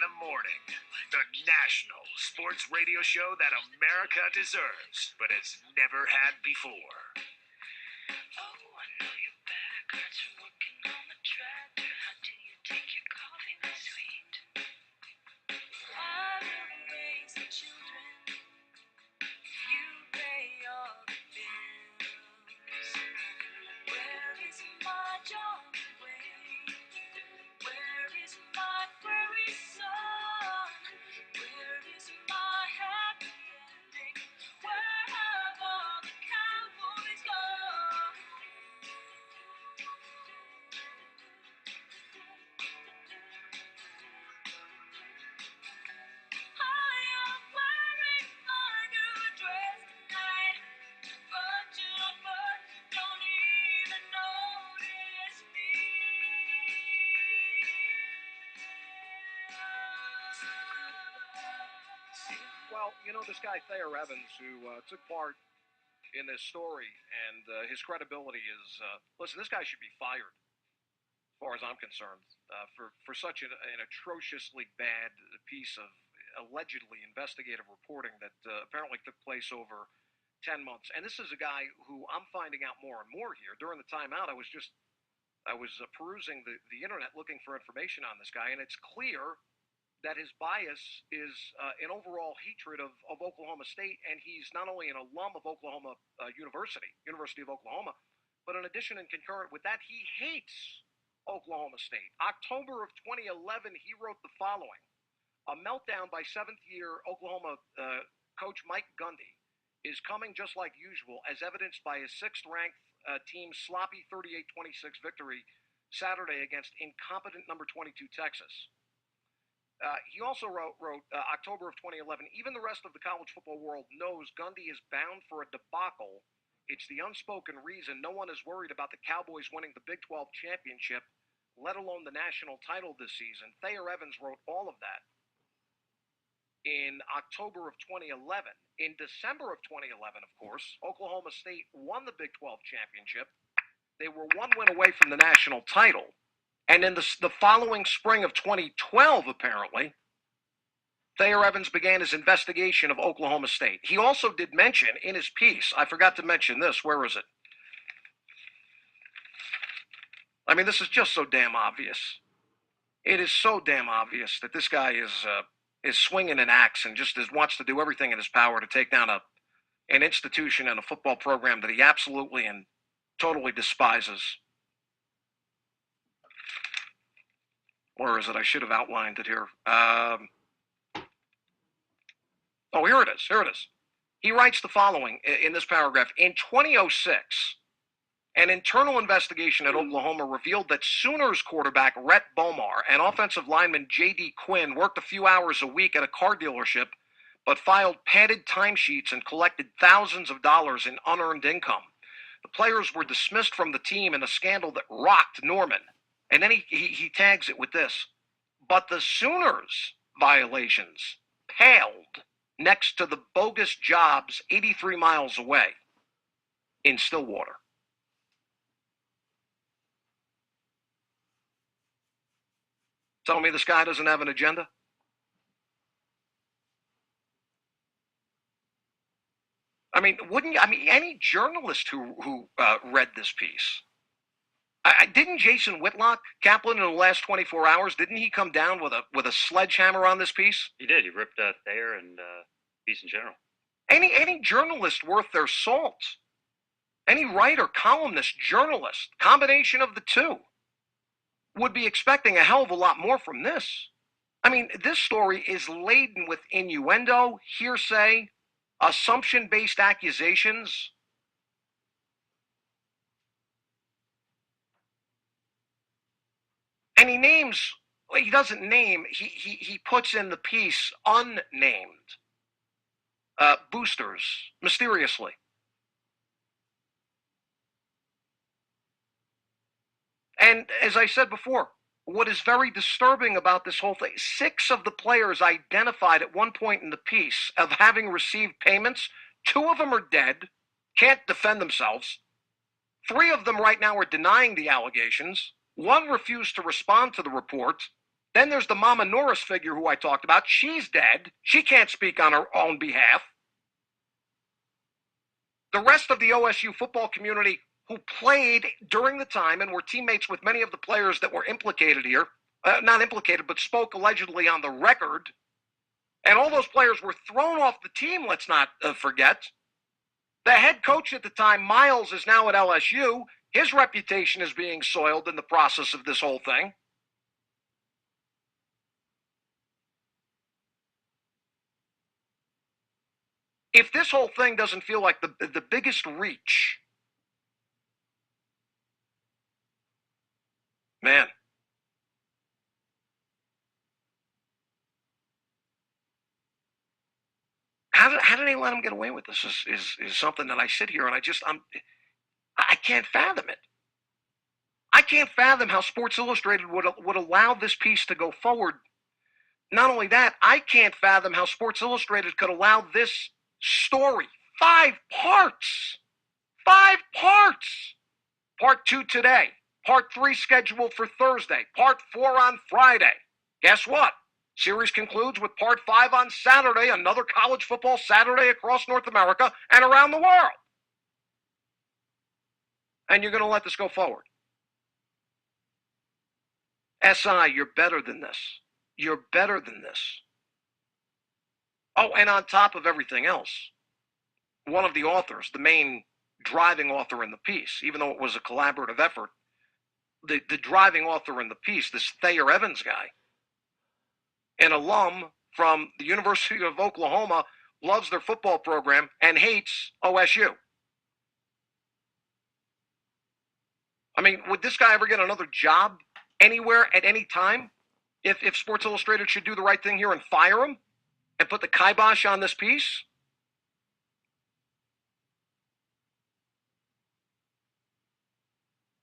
the morning. The national sports radio show that America deserves, but has never had before. Oh, I know you better got you working on the track. How do you take your coffee this sweet? I will raise the children. You pay all the bills. Where is my John Wayne? Where is my furry son? Where is my happy ending? Where have all the cowboys gone? I am wearing my new dress tonight, but you don't even notice me. Well, you know, this guy Thayer Evans, who took part in this story, and his credibility is, listen, this guy should be fired, as far as I'm concerned, for such an atrociously bad piece of allegedly investigative reporting that apparently took place over 10 months. And this is a guy who I'm finding out more and more here. During the timeout, I was perusing the internet looking for information on this guy, and it's clear that his bias is an overall hatred of Oklahoma State, and he's not only an alum of Oklahoma University of Oklahoma, but in addition and concurrent with that, he hates Oklahoma State. October of 2011, he wrote the following: "A meltdown by seventh-year Oklahoma coach Mike Gundy is coming just like usual, as evidenced by his sixth-ranked team's sloppy 38-26 victory Saturday against incompetent number 22 Texas." He also wrote October of 2011, "Even the rest of the college football world knows Gundy is bound for a debacle. It's the unspoken reason no one is worried about the Cowboys winning the Big 12 championship, let alone the national title this season." Thayer Evans wrote all of that in October of 2011. In December of 2011, of course, Oklahoma State won the Big 12 championship. They were one win away from the national title. And in the following spring of 2012, apparently, Thayer Evans began his investigation of Oklahoma State. He also did mention in his piece, I forgot to mention this, where is it? I mean, this is just so damn obvious. It is so damn obvious that this guy is swinging an axe and just wants to do everything in his power to take down an institution and a football program that he absolutely and totally despises. Where is it? I should have outlined it here. Here it is. Here it is. He writes the following in this paragraph. In 2006, an internal investigation at Oklahoma revealed that Sooners quarterback Rhett Bomar and offensive lineman J.D. Quinn worked a few hours a week at a car dealership, but filed padded timesheets and collected thousands of dollars in unearned income. The players were dismissed from the team in a scandal that rocked Norman. And then he tags it with this: "But the Sooners' violations paled next to the bogus jobs 83 miles away in Stillwater." Tell me this guy doesn't have an agenda? I mean, any journalist who read this piece, didn't Jason Whitlock, Kaplan, in the last 24 hours, didn't he come down with a sledgehammer on this piece? He did. He ripped Thayer and piece in general. Any journalist worth their salt, any writer, columnist, journalist, combination of the two, would be expecting a hell of a lot more from this. I mean, this story is laden with innuendo, hearsay, assumption-based accusations. And he doesn't name, he puts in the piece unnamed boosters, mysteriously. And as I said before, what is very disturbing about this whole thing, 6 of the players identified at one point in the piece of having received payments. 2 of them are dead, can't defend themselves. 3 of them right now are denying the allegations. 1 refused to respond to the report. Then there's the Mama Norris figure who I talked about. She's dead. She can't speak on her own behalf. The rest of the OSU football community who played during the time and were teammates with many of the players that were implicated here, not implicated, but spoke allegedly on the record, and all those players were thrown off the team, let's not forget. The head coach at the time, Miles, is now at LSU. His reputation is being soiled in the process of this whole thing. If this whole thing doesn't feel like the biggest reach, man. How did they let him get away with this? Is something that I sit here and I can't fathom it. I can't fathom how Sports Illustrated would allow this piece to go forward. Not only that, I can't fathom how Sports Illustrated could allow this story, 5 parts, 5 parts. Part 2 today, Part 3 scheduled for Thursday, Part 4 on Friday. Guess what? Series concludes with Part 5 on Saturday, another college football Saturday across North America and around the world. And you're going to let this go forward. SI, you're better than this. You're better than this. Oh, and on top of everything else, one of the authors, the main driving author in the piece, even though it was a collaborative effort, the driving author in the piece, this Thayer Evans guy, an alum from the University of Oklahoma, loves their football program and hates OSU. I mean, would this guy ever get another job anywhere at any time if Sports Illustrated should do the right thing here and fire him and put the kibosh on this piece?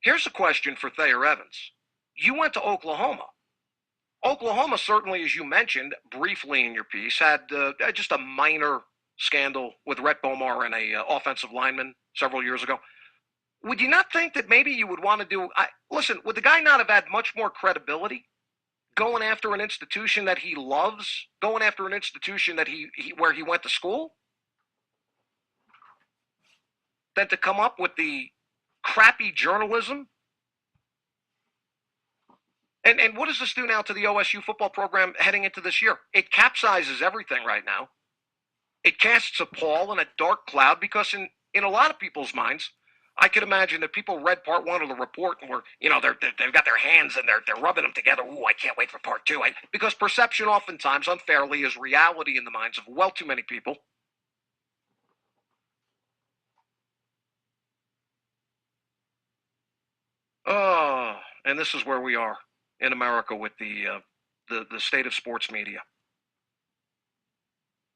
Here's a question for Thayer Evans. You went to Oklahoma. Oklahoma certainly, as you mentioned briefly in your piece, had just a minor scandal with Rhett Bomar and a offensive lineman several years ago. Would you not think that maybe you would want to do... listen, would the guy not have had much more credibility going after an institution that he loves, going after an institution that where he went to school, than to come up with the crappy journalism? And what does this do now to the OSU football program heading into this year? It capsizes everything right now. It casts a pall in a dark cloud because in a lot of people's minds, I could imagine that people read part 1 of the report and were, they've got their hands and they're rubbing them together. Ooh, I can't wait for part 2. Because perception oftentimes, unfairly, is reality in the minds of well too many people. Oh, and this is where we are in America with the state of sports media.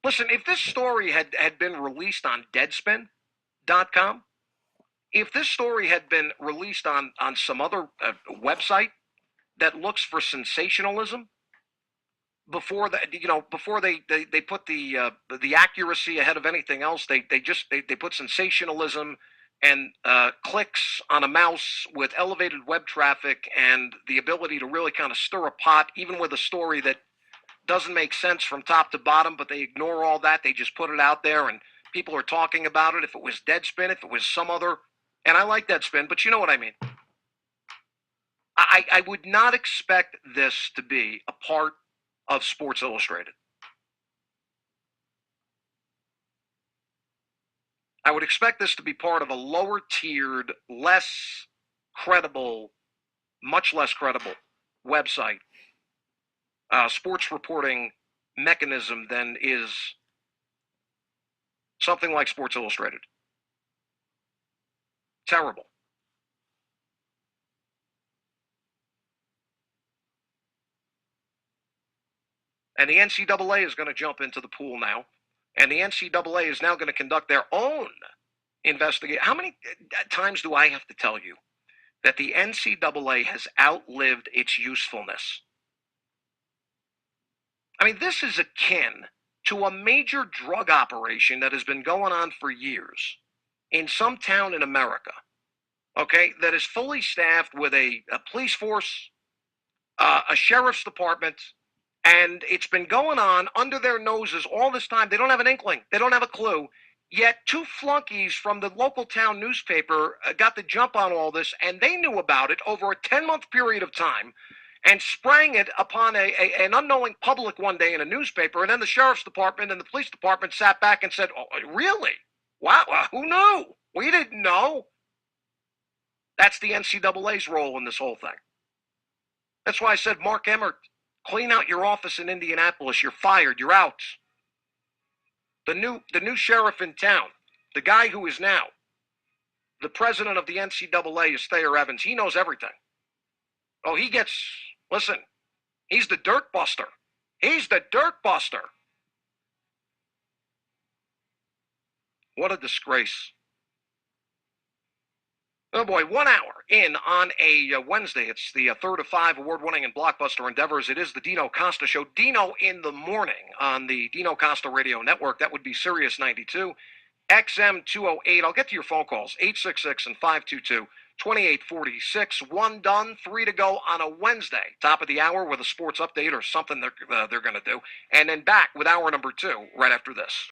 Listen, if this story had been released on Deadspin.com, if this story had been released on some other website that looks for sensationalism, before they put the accuracy ahead of anything else, they put sensationalism and clicks on a mouse with elevated web traffic and the ability to really kind of stir a pot, even with a story that doesn't make sense from top to bottom, but they ignore all that. They just put it out there and people are talking about it. If it was Deadspin, if it was some other, and I like Deadspin, but you know what I mean. I would not expect this to be a part of Sports Illustrated. I would expect this to be part of a lower-tiered, less credible, much less credible website, sports reporting mechanism than is something like Sports Illustrated. Terrible. And the NCAA is going to jump into the pool now. And the NCAA is now going to conduct their own investigation. How many times do I have to tell you that the NCAA has outlived its usefulness? I mean, this is akin to a major drug operation that has been going on for years in some town in America, okay, that is fully staffed with a police force, a sheriff's department, and it's been going on under their noses all this time. They don't have an inkling. They don't have a clue. Yet two flunkies from the local town newspaper got the jump on all this, and they knew about it over a 10-month period of time and sprang it upon an unknowing public one day in a newspaper. And then the sheriff's department and the police department sat back and said, oh, really? Wow, who knew? We didn't know. That's the NCAA's role in this whole thing. That's why I said, Mark Emmert, clean out your office in Indianapolis. You're fired. You're out. The new sheriff in town, the guy who is now the president of the NCAA is Thayer Evans. He knows everything. Oh, listen, he's the dirt buster. He's the dirt buster. What a disgrace. Oh boy, 1 hour in on a Wednesday. It's the third of 5 award-winning and blockbuster endeavors. It is the Dino Costa Show. Dino in the morning on the Dino Costa Radio Network. That would be Sirius 92, XM 208. I'll get to your phone calls, 866 and 522. 2846, 1 done, 3 to go on a Wednesday. Top of the hour with a sports update or something they're going to do. And then back with hour number 2 right after this.